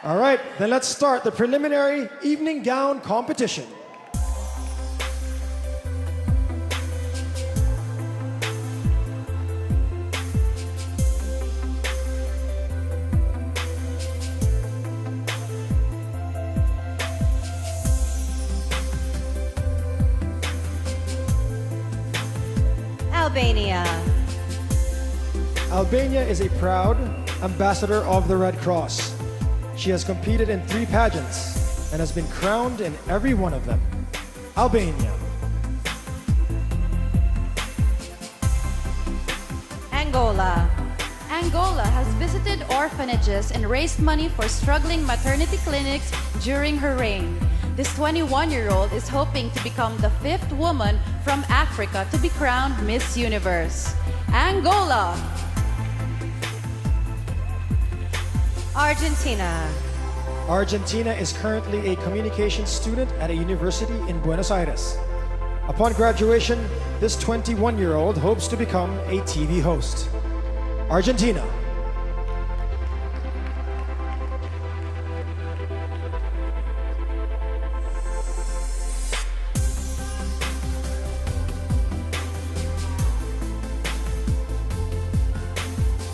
All right, then let's start the preliminary evening gown competition. Albania. Albania is a proud ambassador of the Red Cross. She has competed in 3 pageants and has been crowned in every one of them. Albania. Angola. Angola has visited orphanages and raised money for struggling maternity clinics during her reign. This 21-year-old is hoping to become the 5th woman from Africa to be crowned Miss Universe. Angola. Argentina. Argentina is currently a communications student at a university in Buenos Aires. Upon graduation, this 21-year-old hopes to become a TV host. Argentina.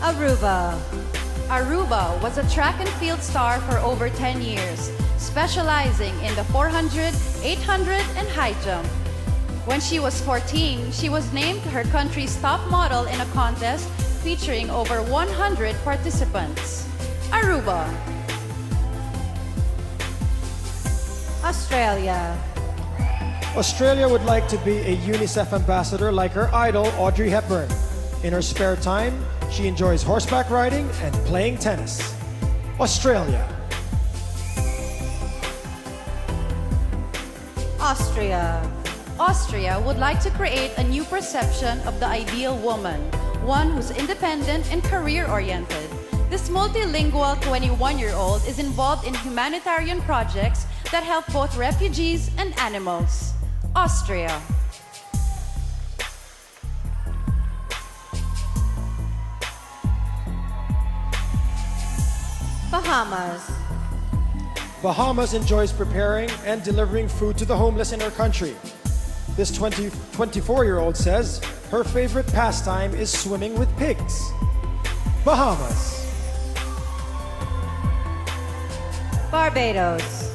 Aruba. Aruba was a track and field star for over 10 years, specializing in the 400, 800, and high jump. When she was 14, she was named her country's top model in a contest featuring over 100 participants. Aruba. Australia. Australia would like to be a UNICEF ambassador like her idol, Audrey Hepburn. In her spare time, she enjoys horseback riding and playing tennis. Australia. Austria. Austria would like to create a new perception of the ideal woman, one who's independent and career-oriented. This multilingual 21-year-old is involved in humanitarian projects that help both refugees and animals. Austria. Bahamas. Bahamas enjoys preparing and delivering food to the homeless in her country. This 24-year-old says her favorite pastime is swimming with pigs. Bahamas. Barbados.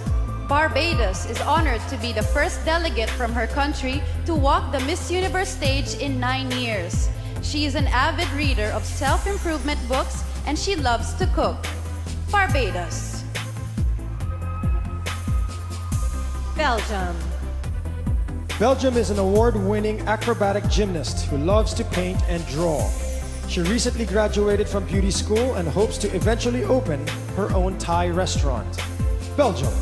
Barbados is honored to be the first delegate from her country to walk the Miss Universe stage in 9 years. She is an avid reader of self-improvement books and she loves to cook. Barbados. Belgium. Belgium is an award-winning acrobatic gymnast who loves to paint and draw. She recently graduated from beauty school and hopes to eventually open her own Thai restaurant. Belgium.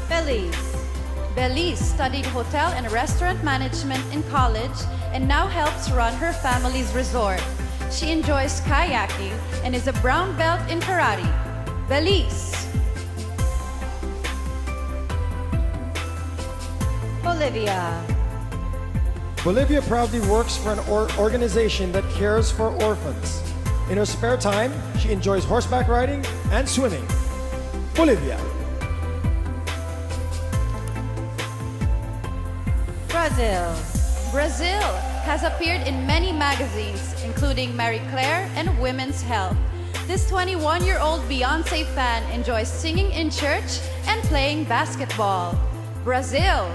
Belize. Belize studied hotel and restaurant management in college and now helps run her family's resort. She enjoys kayaking and is a brown belt in karate. Belize. Bolivia. Bolivia proudly works for an organization that cares for orphans. In her spare time, she enjoys horseback riding and swimming. Bolivia. Brazil. Brazil has appeared in many magazines, including Marie Claire and Women's Health. This 21-year-old Beyoncé fan enjoys singing in church and playing basketball. Brazil.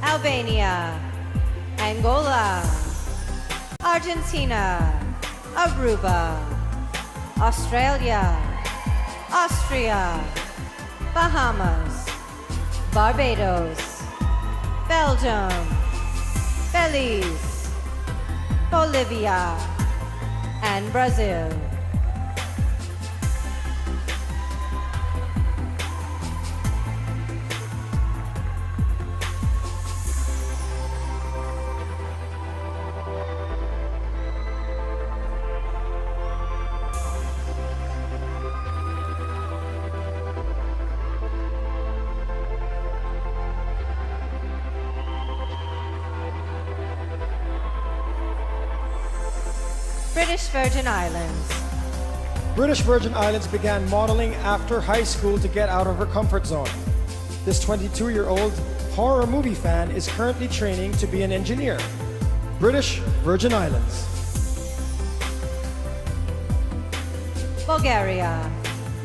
Albania. Angola. Argentina. Aruba. Australia. Austria. Bahamas. Barbados. Belgium. Belize. Bolivia. And Brazil. British Virgin Islands. British Virgin Islands began modeling after high school to get out of her comfort zone. This 22-year-old horror movie fan is currently training to be an engineer. British Virgin Islands. Bulgaria.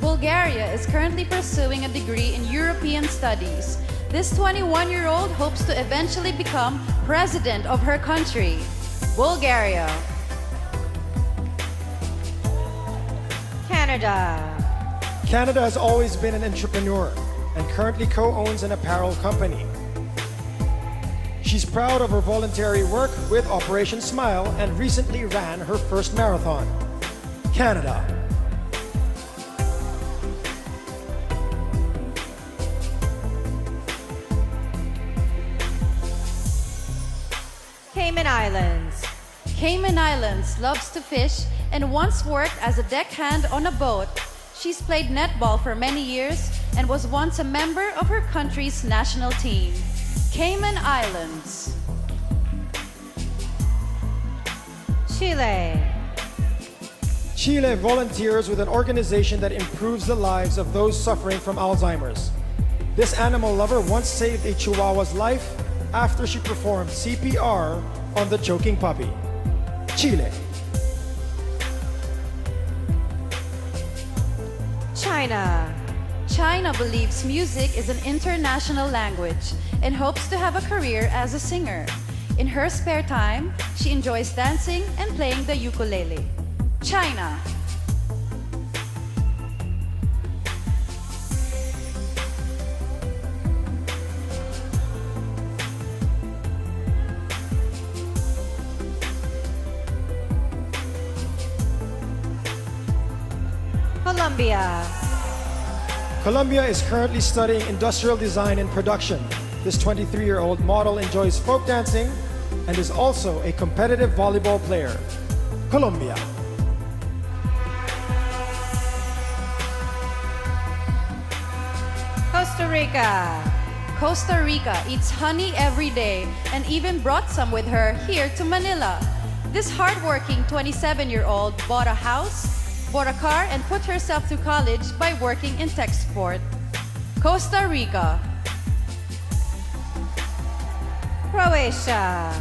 Bulgaria is currently pursuing a degree in European Studies. This 21-year-old hopes to eventually become president of her country. Bulgaria. Canada. Canada has always been an entrepreneur and currently co-owns an apparel company. She's proud of her voluntary work with Operation Smile and recently ran her first marathon. Canada. Cayman Islands. Cayman Islands loves to fish and once worked as a deckhand on a boat. She's played netball for many years and was once a member of her country's national team. Cayman Islands. Chile. Chile volunteers with an organization that improves the lives of those suffering from Alzheimer's. This animal lover once saved a Chihuahua's life after she performed CPR on the choking puppy. Chile. China. China believes music is an international language and hopes to have a career as a singer. In her spare time, she enjoys dancing and playing the ukulele. China. Colombia. Colombia is currently studying industrial design and production. This 23-year-old model enjoys folk dancing and is also a competitive volleyball player. Colombia. Costa Rica. Costa Rica eats honey every day and even brought some with her here to Manila. This hardworking 27-year-old bought a house, bought a car, and put herself through college by working in tech support. Costa Rica. Croatia.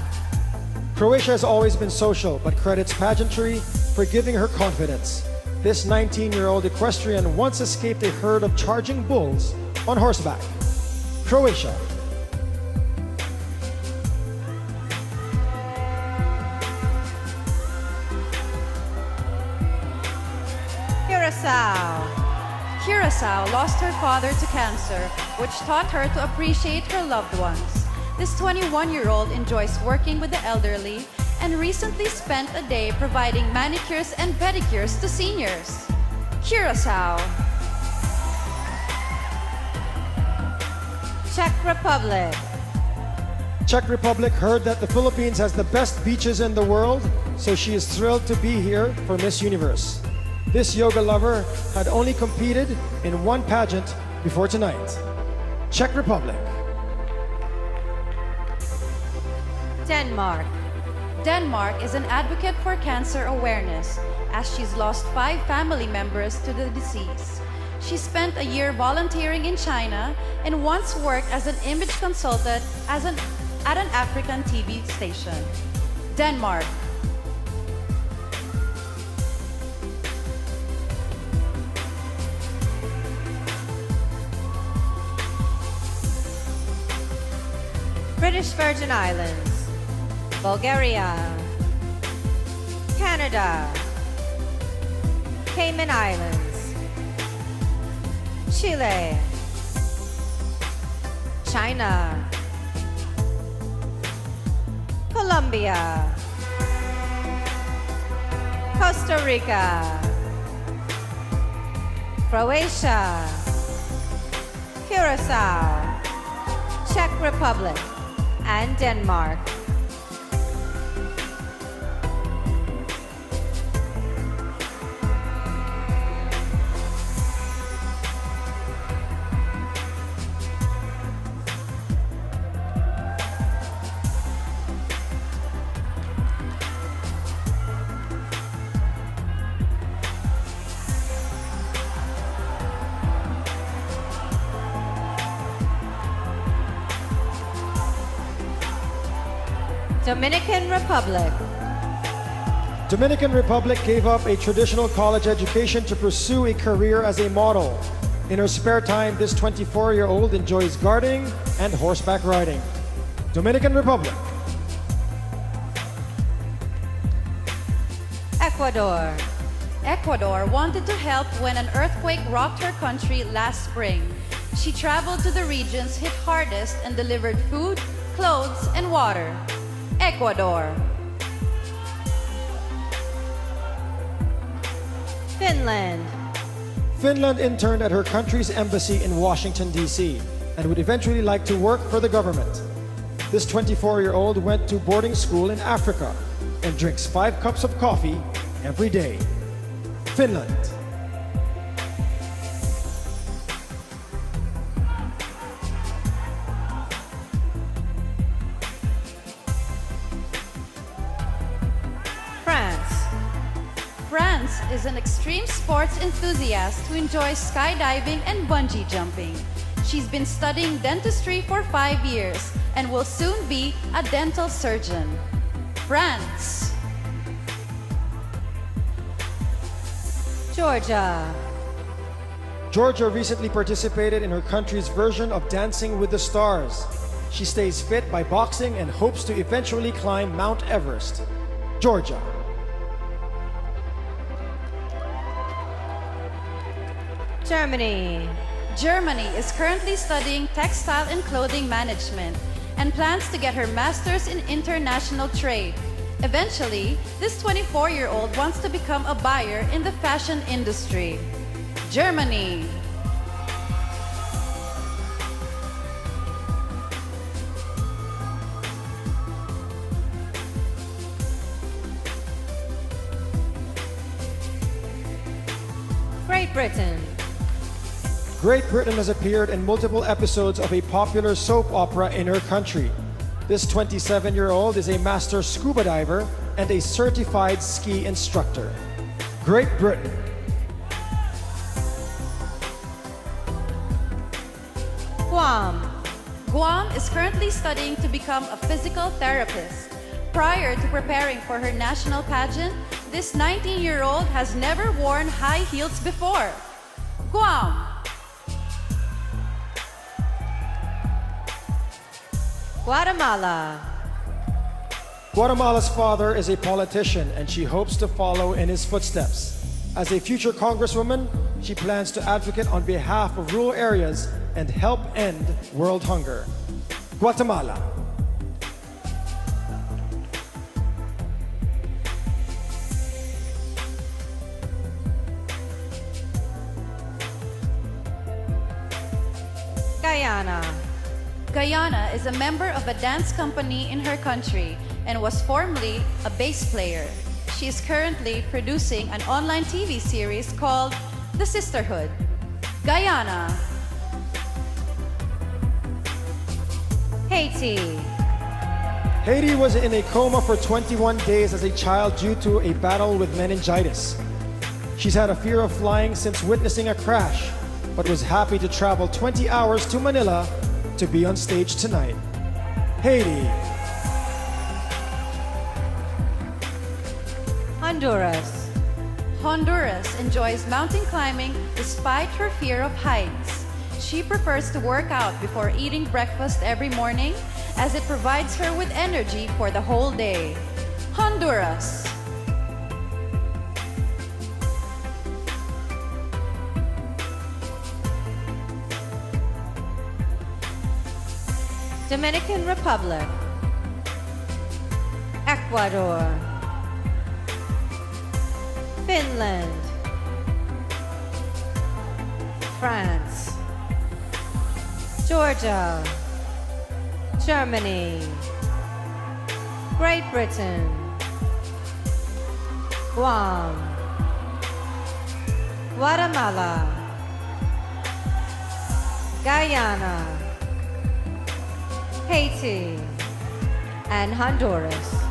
Croatia has always been social, but credits pageantry for giving her confidence. This 19-year-old equestrian once escaped a herd of charging bulls on horseback. Croatia. Curacao. Curacao lost her father to cancer, which taught her to appreciate her loved ones. This 21-year-old enjoys working with the elderly and recently spent a day providing manicures and pedicures to seniors. Curacao. Czech Republic. Czech Republic heard that the Philippines has the best beaches in the world, so she is thrilled to be here for Miss Universe. This yoga lover had only competed in one pageant before tonight. Czech Republic. Denmark. Denmark is an advocate for cancer awareness as she's lost 5 family members to the disease. She spent a year volunteering in China and once worked as an image consultant at an African TV station. Denmark. British Virgin Islands. Bulgaria. Canada. Cayman Islands. Chile. China. Colombia. Costa Rica. Croatia. Curacao. Czech Republic. And Denmark. Dominican Republic. Dominican Republic gave up a traditional college education to pursue a career as a model. In her spare time, this 24-year-old enjoys gardening and horseback riding. Dominican Republic. Ecuador. Ecuador wanted to help when an earthquake rocked her country last spring. She traveled to the regions hit hardest and delivered food, clothes, and water. Ecuador. Finland. Finland interned at her country's embassy in Washington, D.C., and would eventually like to work for the government. This 24-year-old went to boarding school in Africa and drinks 5 cups of coffee every day. Finland. France. France is an extreme sports enthusiast who enjoys skydiving and bungee jumping. She's been studying dentistry for 5 years and will soon be a dental surgeon. France. Georgia. Georgia recently participated in her country's version of Dancing with the Stars. She stays fit by boxing and hopes to eventually climb Mount Everest. Georgia. Germany. Germany is currently studying textile and clothing management and plans to get her master's in international trade. Eventually, this 24-year-old wants to become a buyer in the fashion industry. Germany. Great Britain. Great Britain has appeared in multiple episodes of a popular soap opera in her country. This 27-year-old is a master scuba diver and a certified ski instructor. Great Britain. Guam. Guam is currently studying to become a physical therapist. Prior to preparing for her national pageant, this 19-year-old has never worn high heels before. Guam. Guatemala. Guatemala's father is a politician and she hopes to follow in his footsteps. As a future congresswoman, she plans to advocate on behalf of rural areas and help end world hunger. Guatemala. Guyana. Guyana is a member of a dance company in her country and was formerly a bass player. She is currently producing an online TV series called The Sisterhood. Guyana. Haiti. Haiti was in a coma for 21 days as a child due to a battle with meningitis. She's had a fear of flying since witnessing a crash, but was happy to travel 20 hours to Manila to be on stage tonight. Haiti. Honduras. Honduras enjoys mountain climbing despite her fear of heights. She prefers to work out before eating breakfast every morning as it provides her with energy for the whole day. Honduras. Dominican Republic. Ecuador. Finland. France. Georgia. Germany. Great Britain. Guam. Guatemala. Guyana. Haiti, and Honduras.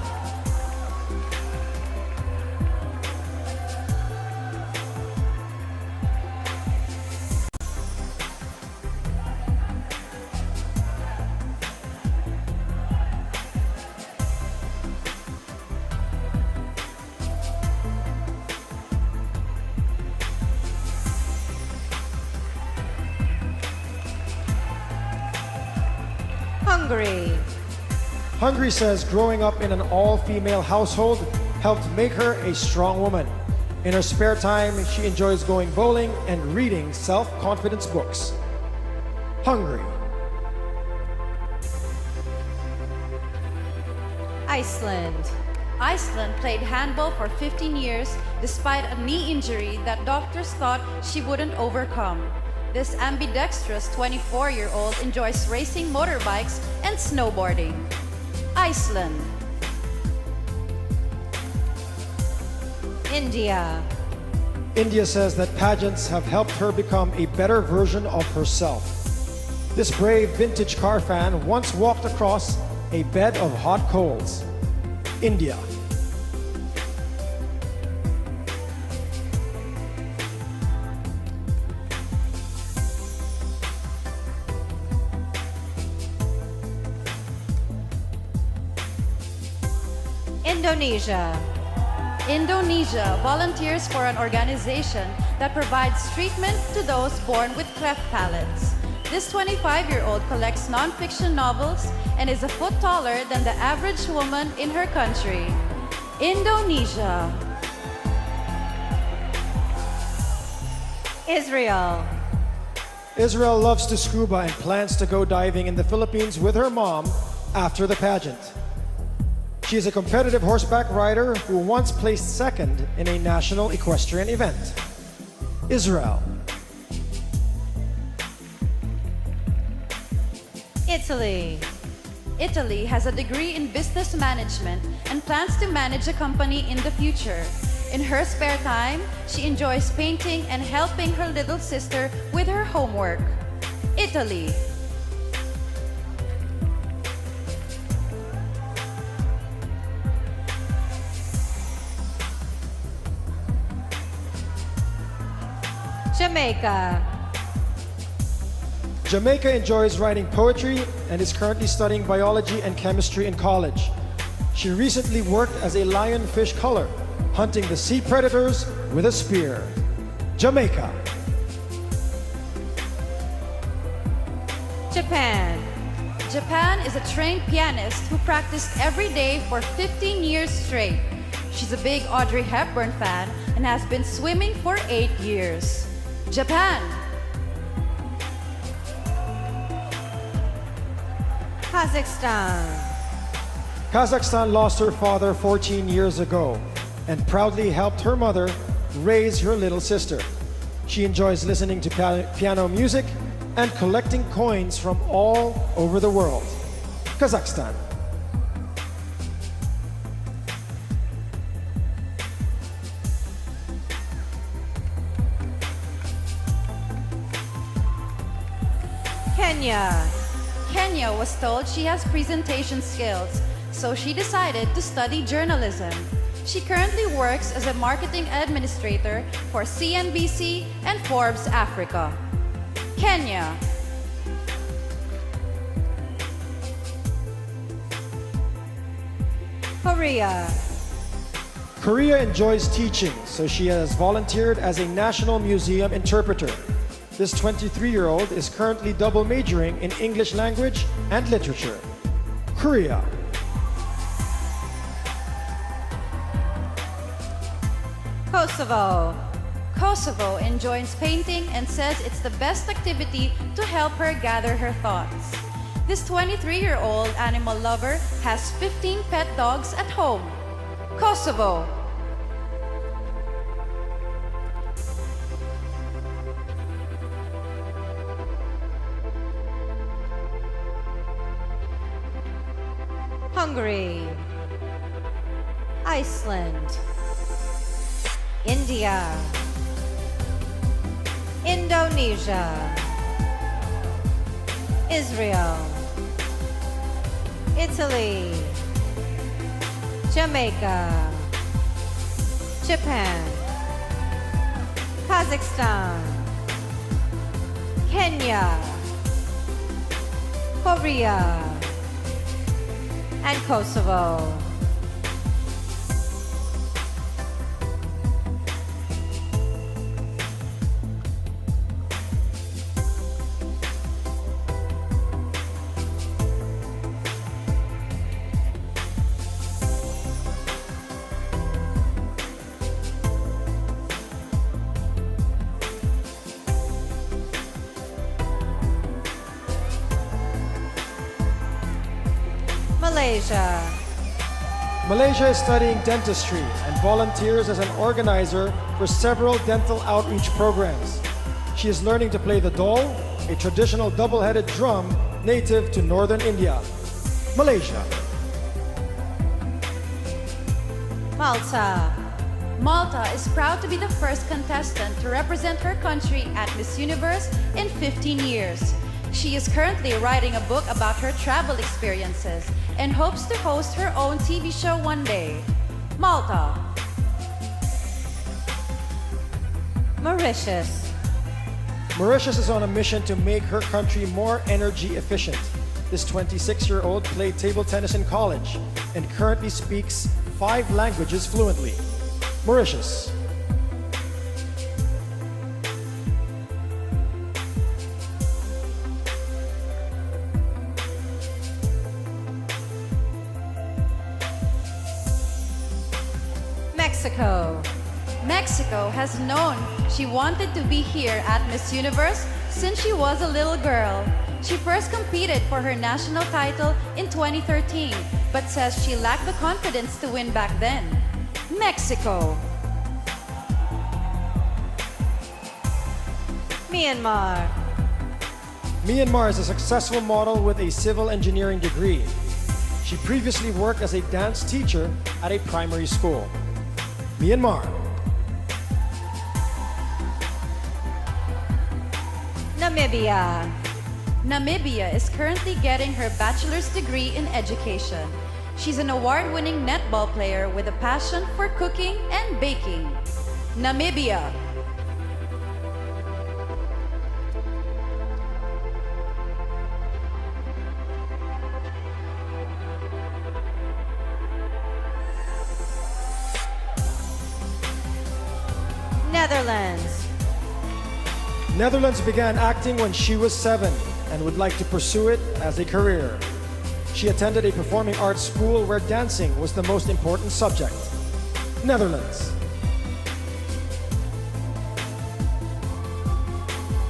Hungary. Hungary says growing up in an all-female household helped make her a strong woman. In her spare time, she enjoys going bowling and reading self-confidence books. Hungary. Iceland. Iceland played handball for 15 years despite a knee injury that doctors thought she wouldn't overcome. This ambidextrous 24-year-old enjoys racing motorbikes and snowboarding. Iceland. India. India says that pageants have helped her become a better version of herself. This brave vintage car fan once walked across a bed of hot coals. India. Indonesia. Indonesia volunteers for an organization that provides treatment to those born with cleft palates. This 25-year-old collects non-fiction novels and is a foot taller than the average woman in her country. Indonesia. Israel. Israel loves to scuba and plans to go diving in the Philippines with her mom after the pageant. She is a competitive horseback rider who once placed second in a national equestrian event. Israel. Italy. Italy has a degree in business management and plans to manage a company in the future. In her spare time, she enjoys painting and helping her little sister with her homework. Italy. Jamaica. Jamaica enjoys writing poetry and is currently studying biology and chemistry in college. She recently worked as a lionfish culler, hunting the sea predators with a spear. Jamaica. Japan. Japan is a trained pianist who practiced every day for 15 years straight. She's a big Audrey Hepburn fan and has been swimming for 8 years. Japan. Kazakhstan. Kazakhstan lost her father 14 years ago and proudly helped her mother raise her little sister. She enjoys listening to piano music and collecting coins from all over the world. Kazakhstan. Kenya. Kenya was told she has presentation skills, so she decided to study journalism. She currently works as a marketing administrator for CNBC and Forbes Africa. Kenya. Korea. Korea enjoys teaching, so she has volunteered as a National Museum interpreter. This 23-year-old is currently double majoring in English language and literature. Korea. Kosovo. Kosovo enjoys painting and says it's the best activity to help her gather her thoughts. This 23-year-old animal lover has 15 pet dogs at home. Kosovo. Hungary. Iceland. India. Indonesia. Israel. Italy. Jamaica. Japan. Kazakhstan. Kenya. Korea. And Kosovo. Malaysia. Malaysia is studying dentistry and volunteers as an organizer for several dental outreach programs. She is learning to play the dol, a traditional double-headed drum native to northern India. Malaysia. Malta. Malta is proud to be the first contestant to represent her country at Miss Universe in 15 years. She is currently writing a book about her travel experiences and hopes to host her own TV show one day. Malta. Mauritius. Mauritius is on a mission to make her country more energy efficient. This 26-year-old played table tennis in college and currently speaks 5 languages fluently. Mauritius. Mexico. Mexico has known she wanted to be here at Miss Universe since she was a little girl. She first competed for her national title in 2013, but says she lacked the confidence to win back then. Mexico. Myanmar. Myanmar is a successful model with a civil engineering degree. She previously worked as a dance teacher at a primary school. Myanmar. Namibia. Namibia is currently getting her bachelor's degree in education. She's an award-winning netball player with a passion for cooking and baking. Namibia. Netherlands. Netherlands began acting when she was 7 and would like to pursue it as a career. She attended a performing arts school where dancing was the most important subject. Netherlands.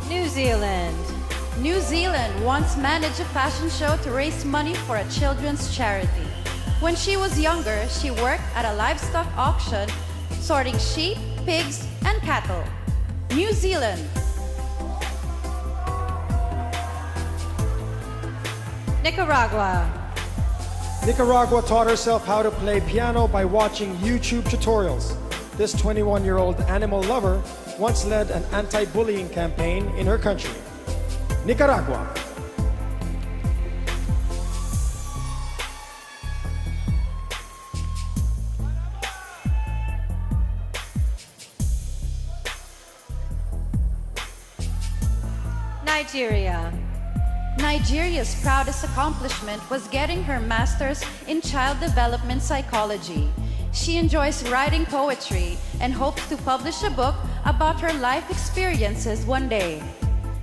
New Zealand. New Zealand once managed a fashion show to raise money for a children's charity. When she was younger, she worked at a livestock auction, sorting sheep, pigs, and cattle. New Zealand. Nicaragua. Nicaragua taught herself how to play piano by watching YouTube tutorials. This 21-year-old animal lover once led an anti-bullying campaign in her country. Nicaragua. Nigeria. Nigeria's proudest accomplishment was getting her master's in child development psychology. She enjoys writing poetry and hopes to publish a book about her life experiences one day.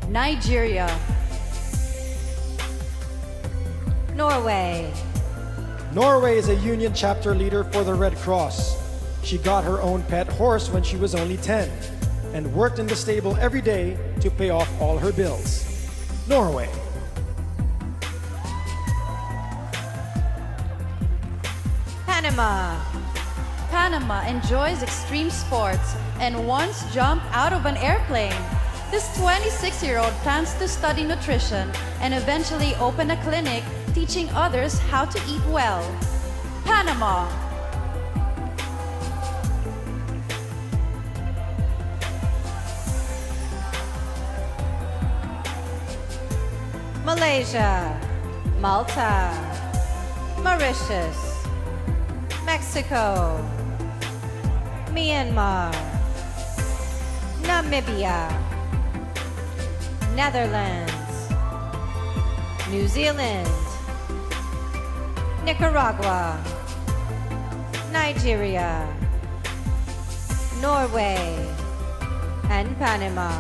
Nigeria. Norway. Norway is a union chapter leader for the Red Cross. She got her own pet horse when she was only 10 and worked in the stable every day to pay off all her bills. Norway. Panama. Panama enjoys extreme sports and once jumped out of an airplane. This 26-year-old plans to study nutrition and eventually open a clinic teaching others how to eat well. Panama. Malaysia. Malta. Mauritius. Mexico. Myanmar. Namibia. Netherlands. New Zealand. Nicaragua. Nigeria. Norway. And Panama.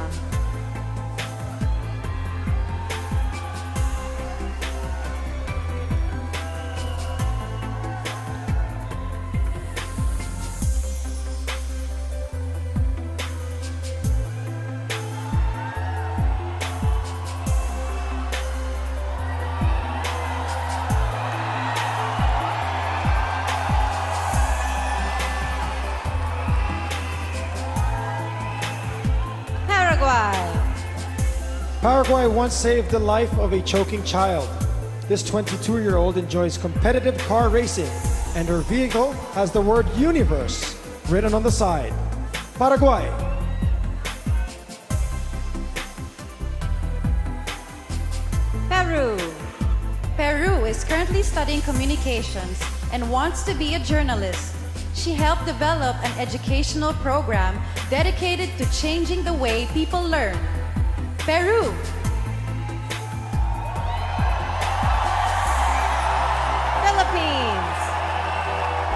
Paraguay once saved the life of a choking child. This 22-year-old enjoys competitive car racing, and her vehicle has the word universe written on the side. Paraguay. Peru. Peru is currently studying communications and wants to be a journalist. She helped develop an educational program dedicated to changing the way people learn. Peru. Philippines.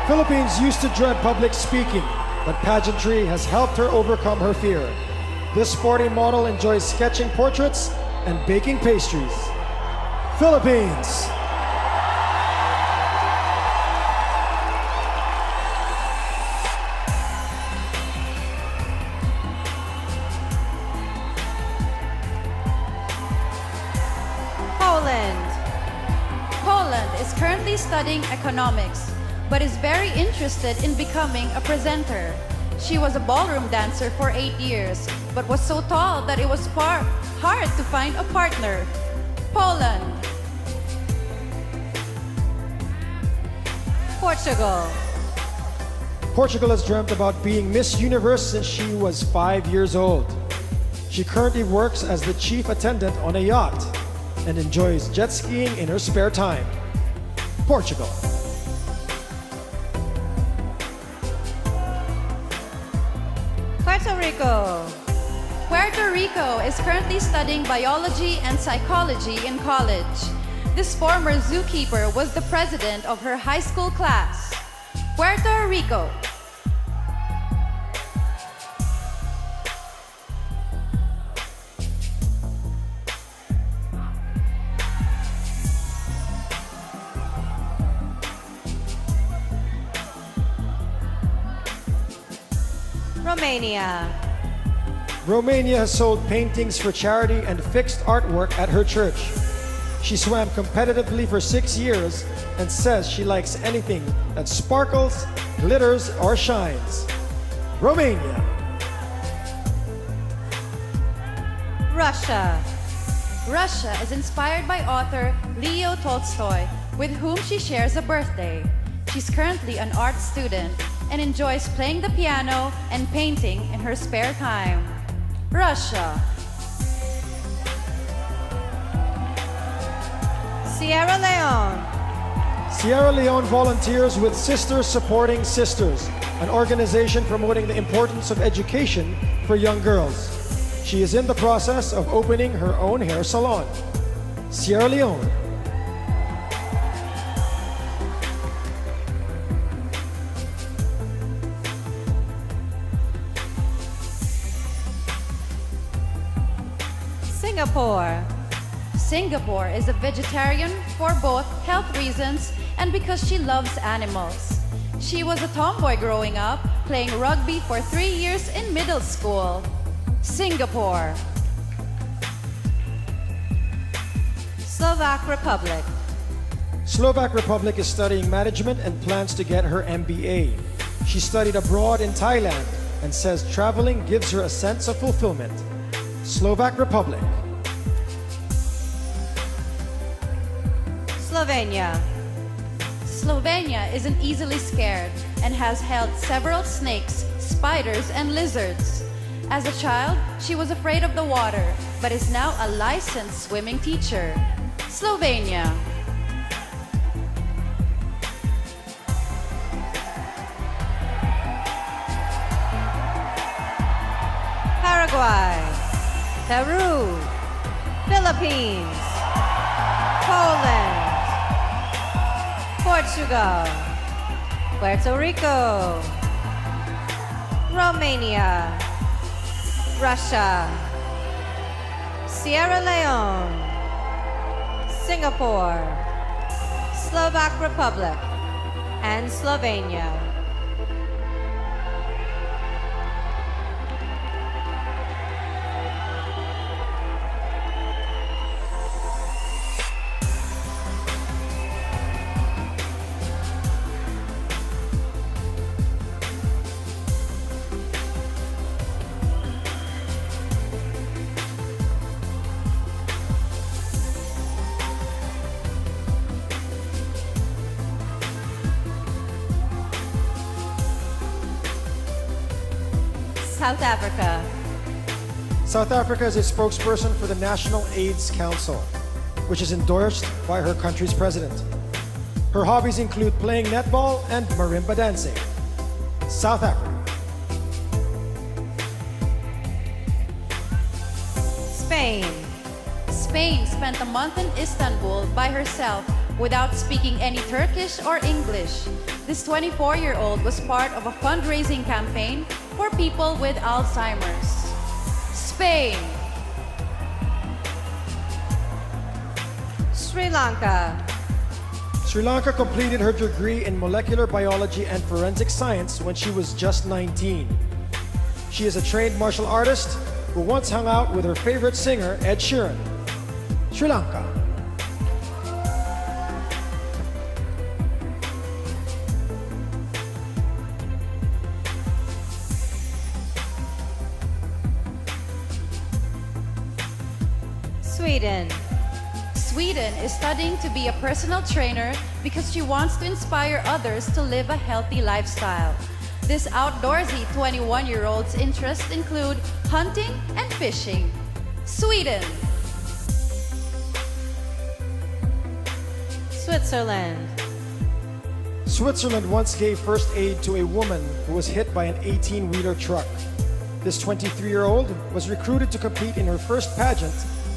Philippines used to dread public speaking, but pageantry has helped her overcome her fear. This sporty model enjoys sketching portraits and baking pastries. Philippines. Poland. Poland is currently studying economics, but is very interested in becoming a presenter. She was a ballroom dancer for 8 years, but was so tall that it was hard to find a partner. Poland. Portugal. Portugal has dreamt about being Miss Universe since she was 5 years old. She currently works as the chief attendant on a yacht and enjoys jet skiing in her spare time. Portugal. Puerto Rico. Puerto Rico is currently studying biology and psychology in college. This former zookeeper was the president of her high school class. Puerto Rico. Romania. Romania has sold paintings for charity and fixed artwork at her church. She swam competitively for 6 years and says she likes anything that sparkles, glitters, or shines. Romania. Russia. Russia is inspired by author Leo Tolstoy, with whom she shares a birthday. She's currently an art student and enjoys playing the piano and painting in her spare time. Russia. Sierra Leone. Sierra Leone volunteers with Sisters Supporting Sisters, an organization promoting the importance of education for young girls. She is in the process of opening her own hair salon. Sierra Leone. Singapore. Singapore is a vegetarian for both health reasons and because she loves animals. She was a tomboy growing up, playing rugby for 3 years in middle school. Singapore. Slovak Republic. Slovak Republic is studying management and plans to get her MBA. She studied abroad in Thailand and says traveling gives her a sense of fulfillment. Slovak Republic. Slovenia. Slovenia isn't easily scared and has held several snakes, spiders, and lizards. As a child, she was afraid of the water, but is now a licensed swimming teacher. Slovenia. Paraguay. Peru. Philippines. Poland. Portugal. Puerto Rico. Romania. Russia. Sierra Leone. Singapore. Slovak Republic. And Slovenia. South Africa. South Africa is a spokesperson for the National AIDS Council, which is endorsed by her country's president. Her hobbies include playing netball and marimba dancing. South Africa. Spain. Spain spent a month in Istanbul by herself without speaking any Turkish or English. This 24-year-old was part of a fundraising campaign for people with Alzheimer's. Spain. Sri Lanka. Sri Lanka completed her degree in molecular biology and forensic science when she was just 19. She is a trained martial artist who once hung out with her favorite singer, Ed Sheeran. Sri Lanka. Sweden. Sweden is studying to be a personal trainer because she wants to inspire others to live a healthy lifestyle. This outdoorsy 21-year-old's interests include hunting and fishing. Sweden. Switzerland. Switzerland once gave first aid to a woman who was hit by an 18-wheeler truck. This 23-year-old was recruited to compete in her first pageant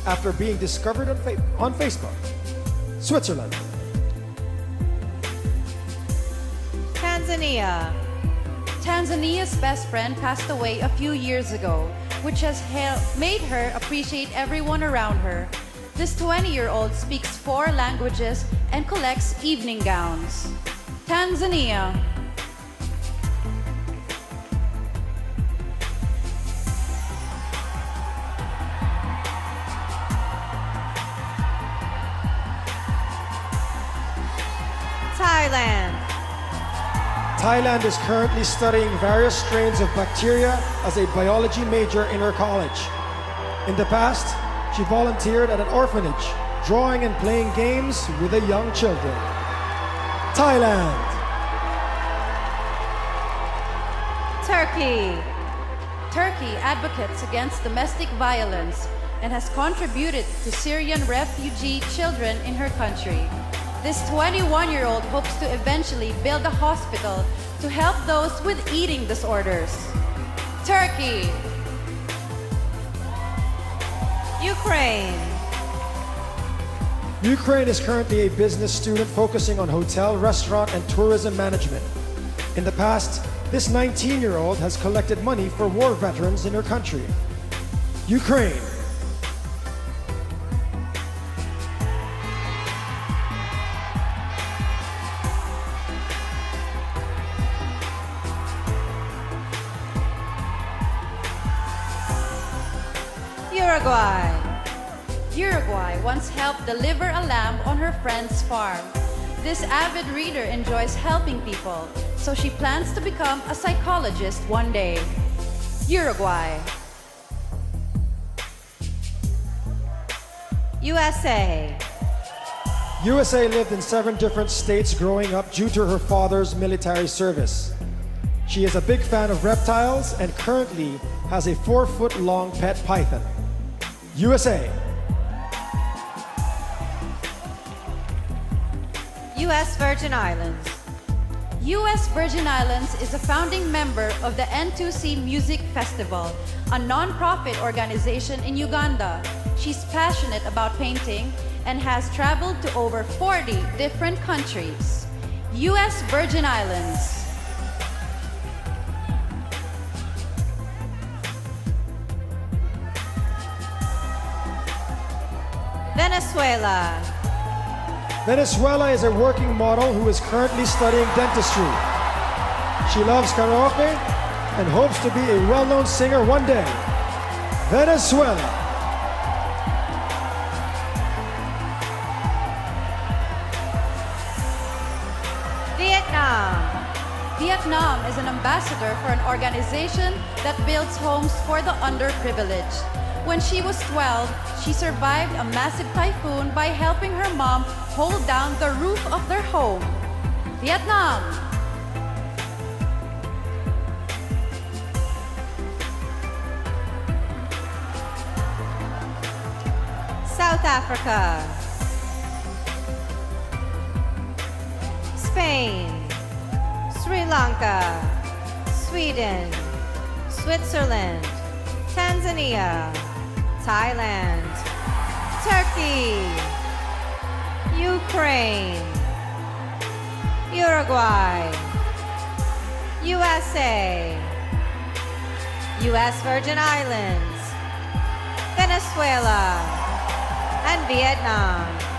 after being discovered on Facebook. Switzerland. Tanzania. Tanzania's best friend passed away a few years ago, which has made her appreciate everyone around her. This 20-year-old speaks 4 languages and collects evening gowns. Tanzania. Thailand. Thailand is currently studying various strains of bacteria as a biology major in her college. In the past, she volunteered at an orphanage, drawing and playing games with the young children. Thailand. Turkey. Turkey advocates against domestic violence and has contributed to Syrian refugee children in her country. This 21-year-old hopes to eventually build a hospital to help those with eating disorders. Turkey. Ukraine. Ukraine is currently a business student focusing on hotel, restaurant, and tourism management. In the past, this 19-year-old has collected money for war veterans in her country. Ukraine. Uruguay. Uruguay once helped deliver a lamb on her friend's farm. This avid reader enjoys helping people, so she plans to become a psychologist one day. Uruguay. USA. USA lived in 7 different states growing up due to her father's military service. She is a big fan of reptiles and currently has a 4-foot-long pet python. USA. U.S. Virgin Islands. U.S. Virgin Islands is a founding member of the N2C Music Festival, a non-profit organization in Uganda. She's passionate about painting and has traveled to over 40 different countries. U.S. Virgin Islands. Venezuela. Venezuela is a working model who is currently studying dentistry. She loves karaoke and hopes to be a well-known singer one day. Venezuela. Vietnam. Vietnam is an ambassador for an organization that builds homes for the underprivileged. When she was 12, she survived a massive typhoon by helping her mom hold down the roof of their home. Vietnam. South Africa, Spain, Sri Lanka, Sweden, Switzerland, Tanzania, Thailand, Turkey, Ukraine, Uruguay, USA, US Virgin Islands, Venezuela, and Vietnam.